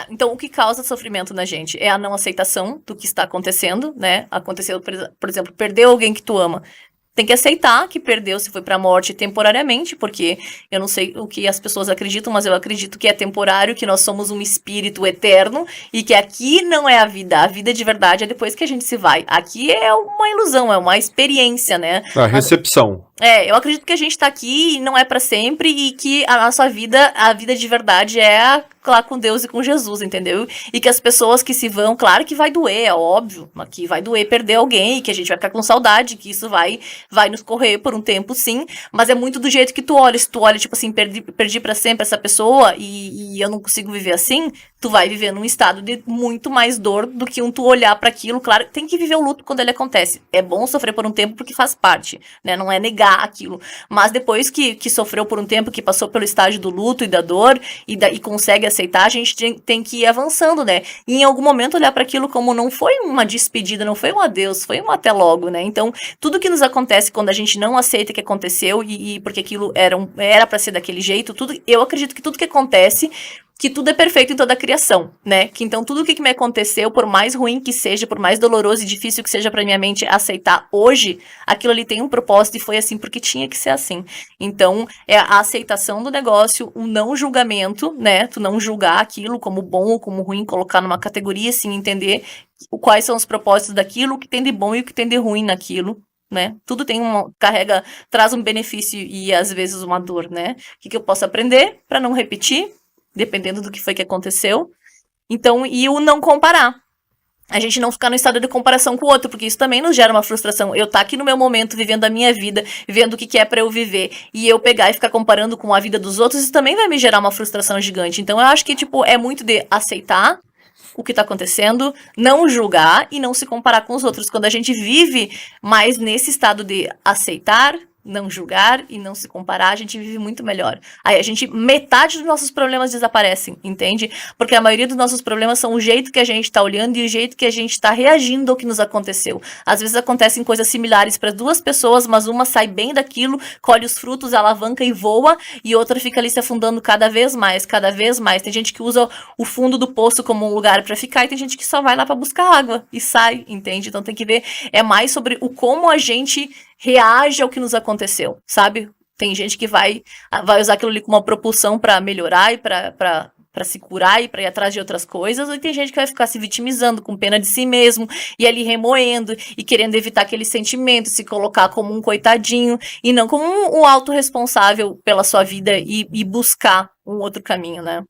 Então, o que causa sofrimento na gente é a não aceitação do que está acontecendo, né? Aconteceu, por exemplo, perdeu alguém que tu ama. Tem que aceitar que perdeu, se foi pra morte temporariamente, porque eu não sei o que as pessoas acreditam, mas eu acredito que é temporário, que nós somos um espírito eterno e que aqui não é a vida. A vida de verdade é depois que a gente se vai. Aqui é uma ilusão, é uma experiência, né? A recepção. Eu acredito que a gente tá aqui e não é pra sempre e que a nossa vida, a vida de verdade lá com Deus e com Jesus, entendeu? E que as pessoas que se vão, claro que vai doer, é óbvio, mas que vai doer perder alguém, que a gente vai ficar com saudade, que isso vai nos correr por um tempo, sim, mas é muito do jeito que tu olha. Se tu olha, tipo assim, perdi pra sempre essa pessoa e eu não consigo viver assim, tu vai viver num estado de muito mais dor do que tu olhar pra aquilo. Claro, tem que viver o luto quando ele acontece. É bom sofrer por um tempo porque faz parte, né? Não é negar aquilo. Mas depois que sofreu por um tempo, que passou pelo estágio do luto e da dor e consegue aceitar, a gente tem que ir avançando, né? E em algum momento olhar para aquilo como não foi uma despedida, não foi um adeus, foi um até logo, né? Então, tudo que nos acontece quando a gente não aceita que aconteceu e porque aquilo era para ser daquele jeito, eu acredito que tudo que acontece, que tudo é perfeito em toda a criação, né? Que então tudo o que me aconteceu, por mais ruim que seja, por mais doloroso e difícil que seja pra minha mente aceitar hoje, aquilo ali tem um propósito e foi assim porque tinha que ser assim. Então, é a aceitação do negócio, o não julgamento, né? Tu não julgar aquilo como bom ou como ruim, colocar numa categoria, assim, entender quais são os propósitos daquilo, o que tem de bom e o que tem de ruim naquilo. Né? Tudo traz um benefício e às vezes uma dor, né? O que eu posso aprender para não repetir, dependendo do que foi que aconteceu. Então, e o não comparar. A gente não ficar no estado de comparação com o outro, porque isso também nos gera uma frustração. Eu aqui no meu momento, vivendo a minha vida, vivendo o que é pra eu viver, e eu pegar e ficar comparando com a vida dos outros, isso também vai me gerar uma frustração gigante. Então eu acho que, tipo, é muito de aceitar o que tá acontecendo, não julgar e não se comparar com os outros. Quando a gente vive mais nesse estado de aceitar, não julgar e não se comparar, a gente vive muito melhor. Aí metade dos nossos problemas desaparecem, entende? Porque a maioria dos nossos problemas são o jeito que a gente tá olhando e o jeito que a gente tá reagindo ao que nos aconteceu. Às vezes acontecem coisas similares para duas pessoas, mas uma sai bem daquilo, colhe os frutos, alavanca e voa, e outra fica ali se afundando cada vez mais, cada vez mais. Tem gente que usa o fundo do poço como um lugar para ficar e tem gente que só vai lá para buscar água e sai, entende? Então tem que ver, é mais sobre o como a gente reage ao que nos aconteceu, sabe? Tem gente que vai usar aquilo ali como uma propulsão para melhorar e para se curar e para ir atrás de outras coisas, e tem gente que vai ficar se vitimizando, com pena de si mesmo, e ali remoendo, e querendo evitar aquele sentimento, se colocar como um coitadinho, e não como um autorresponsável pela sua vida e buscar um outro caminho, né?